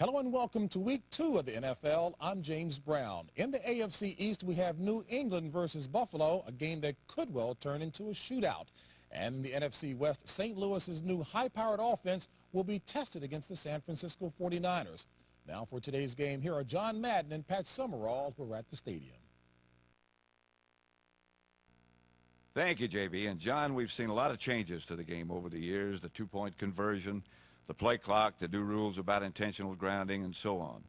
Hello and welcome to week 2 of the NFL. I'm James Brown. In the AFC East, we have New England versus Buffalo, a game that could well turn into a shootout. And in the NFC West, St. Louis's new high-powered offense will be tested against the San Francisco 49ers. Now for today's game, here are John Madden and Pat Summerall, who are at the stadium. Thank you, JB. And John, we've seen a lot of changes to the game over the years, the two-point conversion, the play clock, the new rules about intentional grounding, and so on.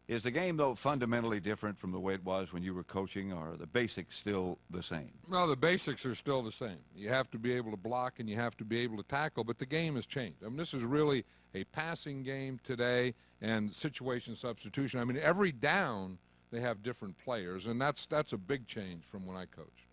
Is the game, though, fundamentally different from the way it was when you were coaching, or are the basics still the same? Well, the basics are still the same. You have to be able to block and you have to be able to tackle, but the game has changed. I mean, this is really a passing game today and situation substitution. I mean, every down they have different players, and that's a big change from when I coached.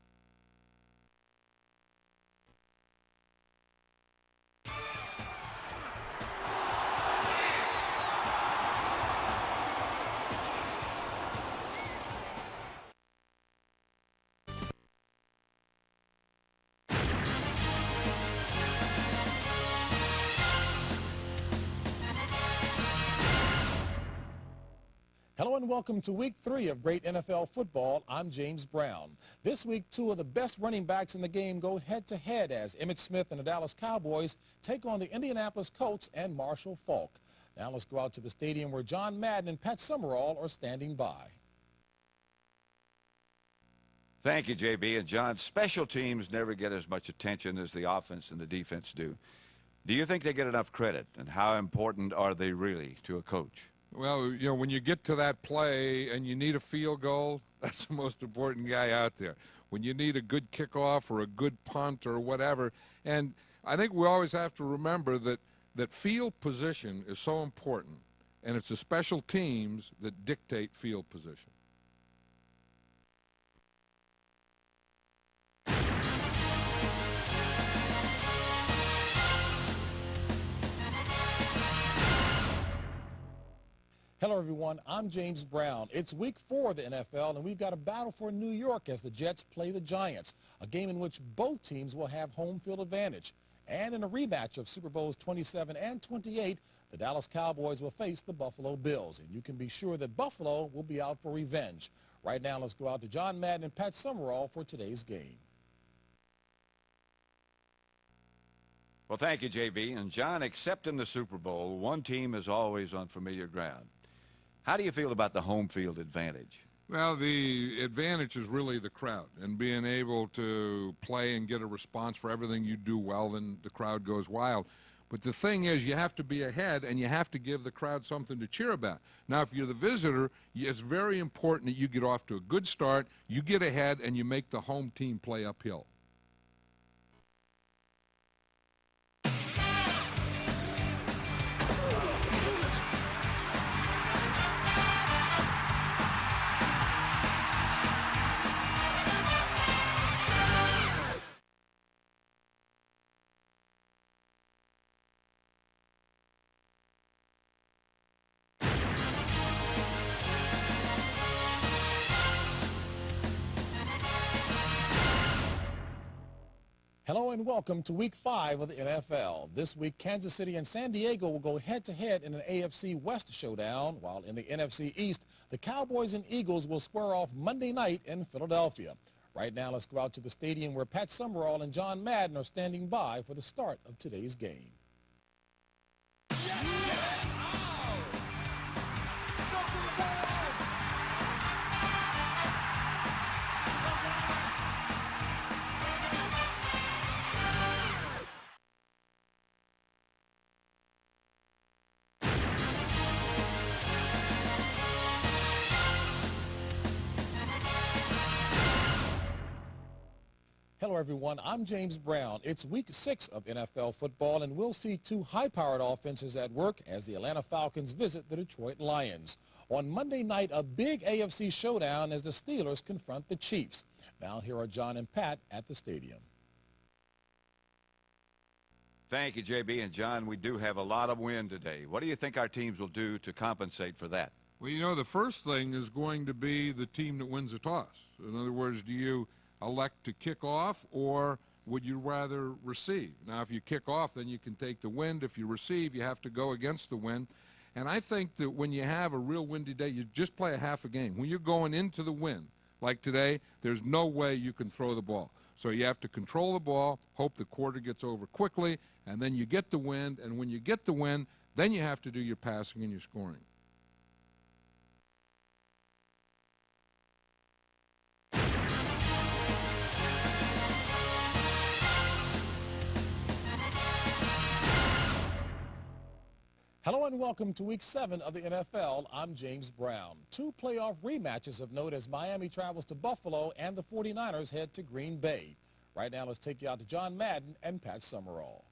Hello and welcome to week 3 of great NFL football. I'm James Brown. This week, 2 of the best running backs in the game go head-to-head as Emmitt Smith and the Dallas Cowboys take on the Indianapolis Colts and Marshall Faulk. Now let's go out to the stadium where John Madden and Pat Summerall are standing by. Thank you, JB. And John, special teams never get as much attention as the offense and the defense do. Do you think they get enough credit, and how important are they really to a coach? Well, you know, when you get to that play and you need a field goal, that's the most important guy out there. When you need a good kickoff or a good punt or whatever. And I think we always have to remember that field position is so important, and it's the special teams that dictate field position. Hello, everyone. I'm James Brown. It's week 4 of the NFL, and we've got a battle for New York as the Jets play the Giants, a game in which both teams will have home field advantage. And in a rematch of Super Bowls 27 and 28, the Dallas Cowboys will face the Buffalo Bills, and you can be sure that Buffalo will be out for revenge. Right now, let's go out to John Madden and Pat Summerall for today's game. Well, thank you, JB. And John, except in the Super Bowl, one team is always on familiar ground. How do you feel about the home field advantage? Well, the advantage is really the crowd and being able to play and get a response for everything you do well, then the crowd goes wild. But the thing is, you have to be ahead and you have to give the crowd something to cheer about. Now, if you're the visitor, it's very important that you get off to a good start, you get ahead, and you make the home team play uphill. Hello and welcome to week 5 of the NFL. This week, Kansas City and San Diego will go head-to-head in an AFC West showdown, while in the NFC East, the Cowboys and Eagles will square off Monday night in Philadelphia. Right now, let's go out to the stadium where Pat Summerall and John Madden are standing by for the start of today's game. Hello, everyone. I'm James Brown. It's week 6 of NFL football, and we'll see 2 high-powered offenses at work as the Atlanta Falcons visit the Detroit Lions. On Monday night, a big AFC showdown as the Steelers confront the Chiefs. Now, here are John and Pat at the stadium. Thank you, JB. And John, we do have a lot of wind today. What do you think our teams will do to compensate for that? Well, you know, the first thing is going to be the team that wins the toss. In other words, do you elect to kick off, or would you rather receive? Now, if you kick off, then you can take the wind. If you receive, you have to go against the wind. And I think that when you have a real windy day, you just play a half a game. When you're going into the wind, like today, there's no way you can throw the ball. So you have to control the ball, hope the quarter gets over quickly, and then you get the wind. And when you get the wind, then you have to do your passing and your scoring. Hello and welcome to Week 7 of the NFL. I'm James Brown. 2 playoff rematches of note as Miami travels to Buffalo and the 49ers head to Green Bay. Right now, let's take you out to John Madden and Pat Summerall.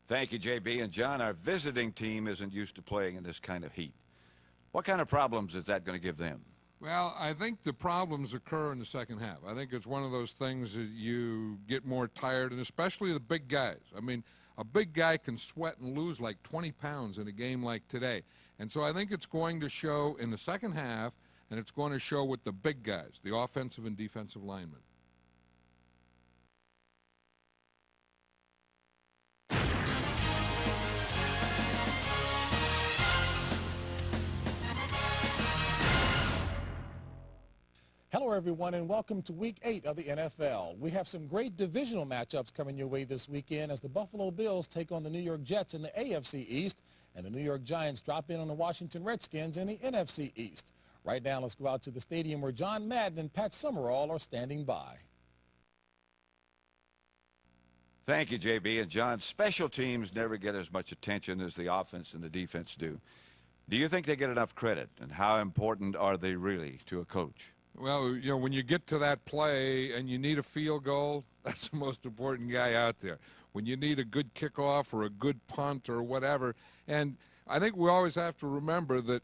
Thank you, JB. And John, our visiting team isn't used to playing in this kind of heat. What kind of problems is that going to give them? Well, I think the problems occur in the second half. I think it's one of those things that you get more tired, and especially the big guys. I mean, a big guy can sweat and lose like 20 pounds in a game like today. And so I think it's going to show in the second half, and it's going to show with the big guys, the offensive and defensive linemen. Hello, everyone, and welcome to Week 8 of the NFL. We have some great divisional matchups coming your way this weekend as the Buffalo Bills take on the New York Jets in the AFC East, and the New York Giants drop in on the Washington Redskins in the NFC East. Right now, let's go out to the stadium where John Madden and Pat Summerall are standing by. Thank you, JB. And John, special teams never get as much attention as the offense and the defense do. Do you think they get enough credit, and how important are they really to a coach? Well, you know, when you get to that play and you need a field goal, that's the most important guy out there. When you need a good kickoff or a good punt or whatever. And I think we always have to remember that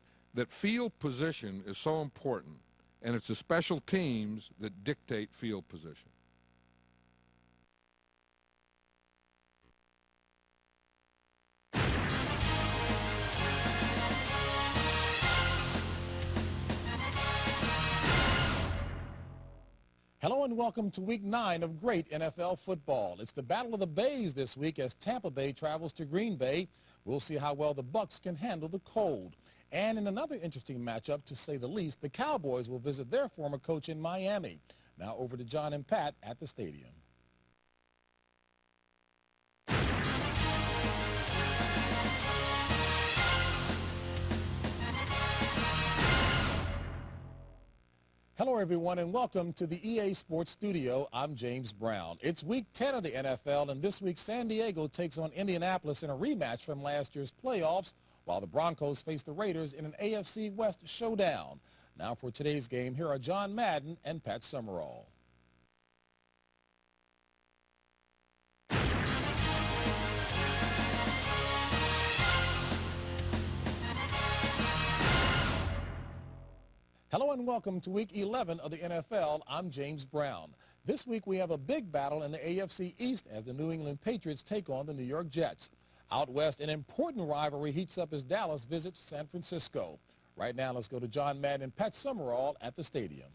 field position is so important, and it's the special teams that dictate field position. Hello and welcome to Week 9 of great NFL football. It's the Battle of the Bays this week as Tampa Bay travels to Green Bay. We'll see how well the Bucs can handle the cold. And in another interesting matchup, to say the least, the Cowboys will visit their former coach in Miami. Now over to John and Pat at the stadium. Hello, everyone, and welcome to the EA Sports Studio. I'm James Brown. It's Week 10 of the NFL, and this week San Diego takes on Indianapolis in a rematch from last year's playoffs, while the Broncos face the Raiders in an AFC West showdown. Now for today's game, here are John Madden and Pat Summerall. Hello and welcome to Week 11 of the NFL. I'm James Brown. This week we have a big battle in the AFC East as the New England Patriots take on the New York Jets. Out west, an important rivalry heats up as Dallas visits San Francisco. Right now, let's go to John Madden and Pat Summerall at the stadium.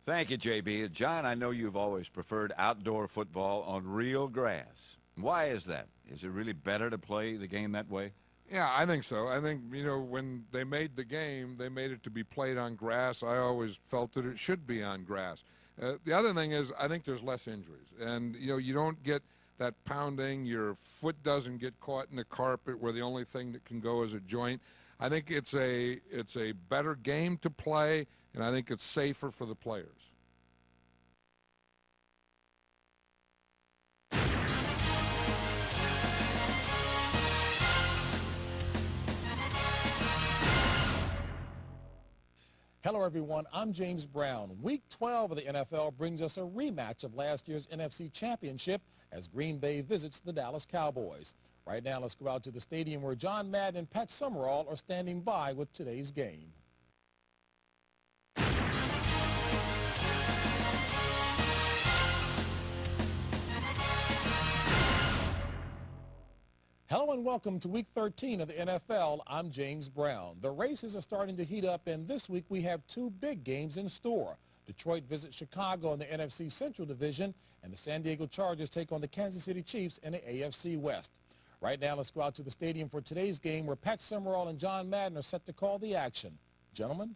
Thank you, JB. John, I know you've always preferred outdoor football on real grass. Why is that? Is it really better to play the game that way? Yeah, I think so. I think, you know, when they made the game, they made it to be played on grass. I always felt that it should be on grass. The other thing is I think there's less injuries. And, you know, you don't get that pounding. Your foot doesn't get caught in the carpet where the only thing that can go is a joint. I think it's a better game to play, and I think it's safer for the players. Hello, everyone. I'm James Brown. Week 12 of the NFL brings us a rematch of last year's NFC Championship as Green Bay visits the Dallas Cowboys. Right now, let's go out to the stadium where John Madden and Pat Summerall are standing by with today's game. Hello and welcome to Week 13 of the NFL. I'm James Brown. The races are starting to heat up, and this week we have 2 big games in store. Detroit visits Chicago in the NFC Central Division, and the San Diego Chargers take on the Kansas City Chiefs in the AFC West. Right now, let's go out to the stadium for today's game where Pat Summerall and John Madden are set to call the action. Gentlemen.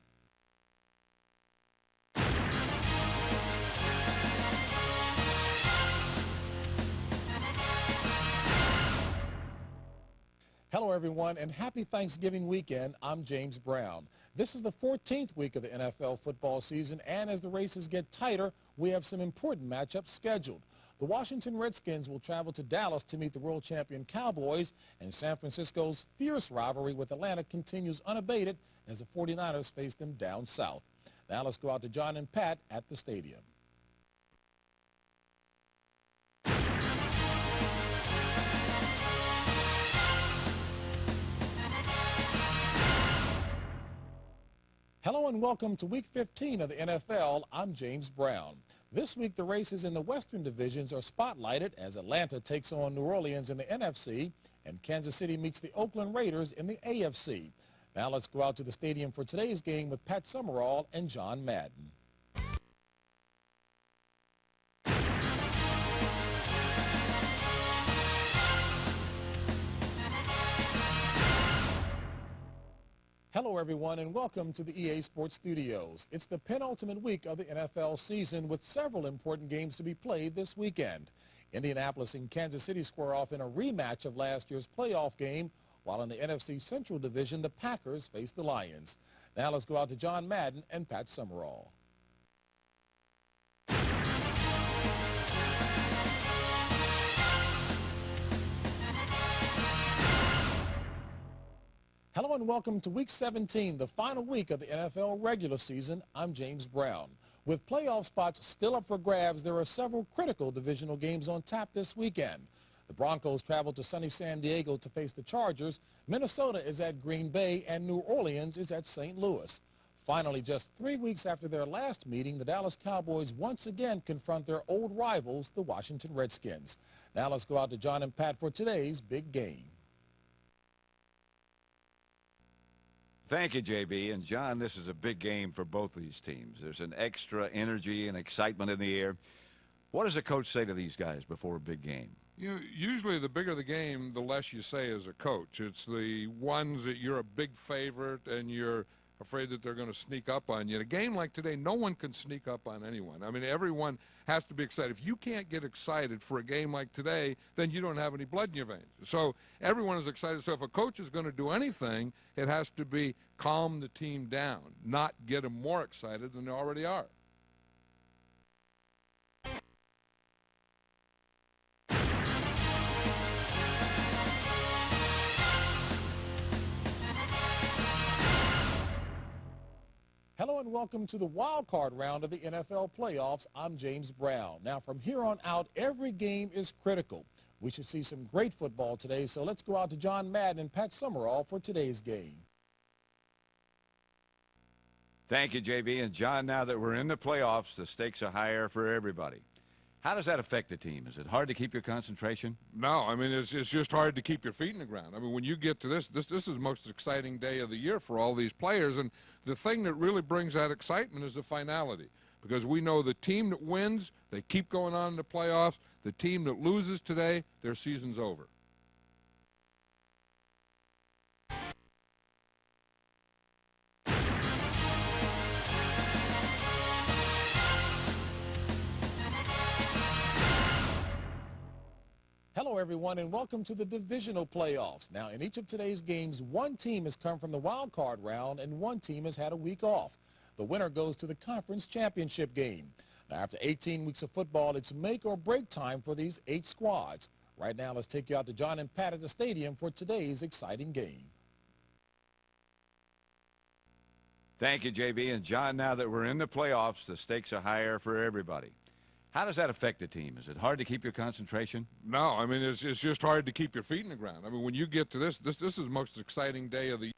Hello, everyone, and happy Thanksgiving weekend. I'm James Brown. This is the 14th week of the NFL football season, and as the races get tighter, we have some important matchups scheduled. The Washington Redskins will travel to Dallas to meet the world champion Cowboys, and San Francisco's fierce rivalry with Atlanta continues unabated as the 49ers face them down south. Now let's go out to John and Pat at the stadium. Hello and welcome to Week 15 of the NFL. I'm James Brown. This week, the races in the Western divisions are spotlighted as Atlanta takes on New Orleans in the NFC and Kansas City meets the Oakland Raiders in the AFC. Now let's go out to the stadium for today's game with Pat Summerall and John Madden. Hello, everyone, and welcome to the EA Sports Studios. It's the penultimate week of the NFL season with several important games to be played this weekend. Indianapolis and Kansas City square off in a rematch of last year's playoff game, while in the NFC Central Division, the Packers face the Lions. Now let's go out to John Madden and Pat Summerall. Hello and welcome to Week 17, the final week of the NFL regular season. I'm James Brown. With playoff spots still up for grabs, there are several critical divisional games on tap this weekend. The Broncos travel to sunny San Diego to face the Chargers. Minnesota is at Green Bay, and New Orleans is at St. Louis. Finally, just 3 weeks after their last meeting, the Dallas Cowboys once again confront their old rivals, the Washington Redskins. Now let's go out to John and Pat for today's big game. Thank you, JB. And John, this is a big game for both of these teams. There's an extra energy and excitement in the air. What does a coach say to these guys before a big game? You know, usually the bigger the game, the less you say as a coach. It's the ones that you're a big favorite and you're afraid that they're going to sneak up on you. In a game like today, no one can sneak up on anyone. I mean, everyone has to be excited. If you can't get excited for a game like today, then you don't have any blood in your veins. So everyone is excited. So if a coach is going to do anything, it has to be calm the team down, not get them more excited than they already are. Hello and welcome to the wild card round of the NFL playoffs. I'm James Brown. Now from here on out, every game is critical. We should see some great football today, so let's go out to John Madden and Pat Summerall for today's game. Thank you, JB. And John, now that we're in the playoffs, the stakes are higher for everybody. How does that affect the team? Is it hard to keep your concentration? No, I mean, it's just hard to keep your feet in the ground. I mean, when you get to this is the most exciting day of the year for all these players. And the thing that really brings that excitement is the finality. Because we know the team that wins, they keep going on in the playoffs. The team that loses today, their season's over. Hello, everyone, and welcome to the divisional playoffs. Now, in each of today's games, one team has come from the wild card round and one team has had a week off. The winner goes to the conference championship game. Now, after 18 weeks of football, it's make or break time for these 8 squads. Right now, let's take you out to John and Pat at the stadium for today's exciting game. Thank you, JB. And John, now that we're in the playoffs, the stakes are higher for everybody. How does that affect the team? Is it hard to keep your concentration? No, I mean, it's just hard to keep your feet in the ground. I mean, when you get to this is the most exciting day of the year.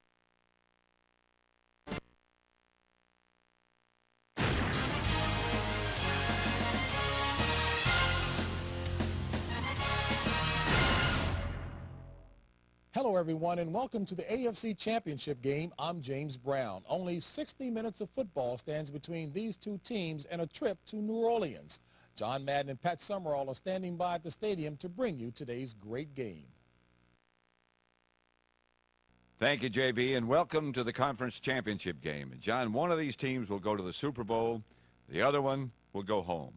Hello, everyone, and welcome to the AFC Championship game. I'm James Brown. Only 60 minutes of football stands between these two teams and a trip to New Orleans. John Madden and Pat Summerall are standing by at the stadium to bring you today's great game. Thank you, JB, and welcome to the conference championship game. And John, one of these teams will go to the Super Bowl, the other one will go home.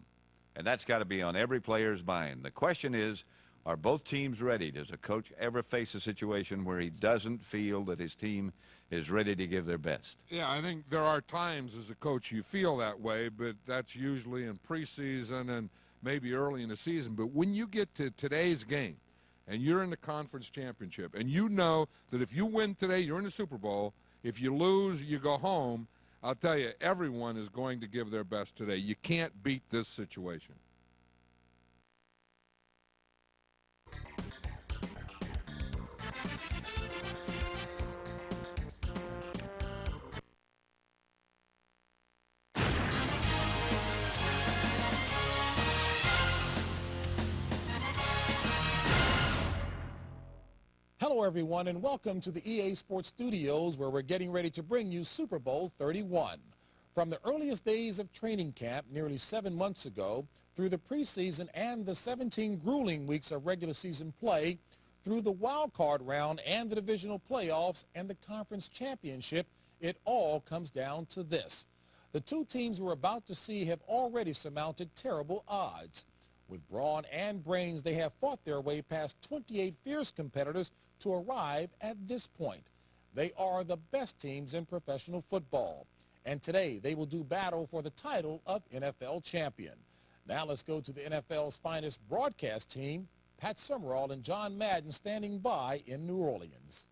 And that's got to be on every player's mind. The question is, are both teams ready? Does a coach ever face a situation where he doesn't feel that his team is ready to give their best? Yeah, I think there are times as a coach you feel that way, but that's usually in preseason and maybe early in the season. But when you get to today's game and you're in the conference championship and you know that if you win today, you're in the Super Bowl. If you lose, you go home. I'll tell you, everyone is going to give their best today. You can't beat this situation. Hello, everyone, and welcome to the EA Sports Studios, where we're getting ready to bring you Super Bowl 31. From the earliest days of training camp nearly 7 months ago, through the preseason and the 17 grueling weeks of regular season play, through the wild card round and the divisional playoffs and the conference championship, it all comes down to this. The two teams we're about to see have already surmounted terrible odds. With brawn and brains, they have fought their way past 28 fierce competitors to arrive at this point. They are the best teams in professional football. And today, they will do battle for the title of NFL champion. Now let's go to the NFL's finest broadcast team, Pat Summerall and John Madden standing by in New Orleans.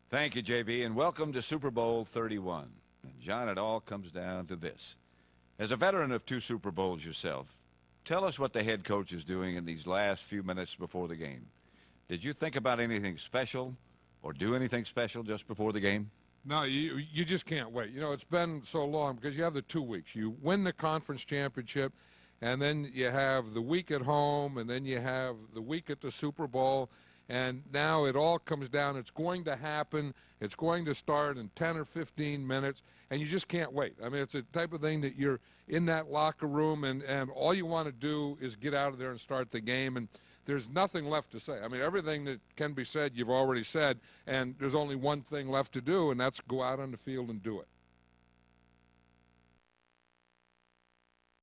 Thank you, JB, and welcome to Super Bowl 31. And John, it all comes down to this. As a veteran of 2 Super Bowls yourself, tell us what the head coach is doing in these last few minutes before the game. Did you think about anything special or do anything special just before the game? No, you just can't wait. You know, it's been so long because you have the 2 weeks. You win the conference championship, and then you have the week at home, and then you have the week at the Super Bowl, and now it all comes down. It's going to happen. It's going to start in 10 or 15 minutes, and you just can't wait. I mean, it's a type of thing that you're in that locker room, and all you want to do is get out of there and start the game, and there's nothing left to say. I mean, everything that can be said, you've already said, and there's only one thing left to do, and that's go out on the field and do it.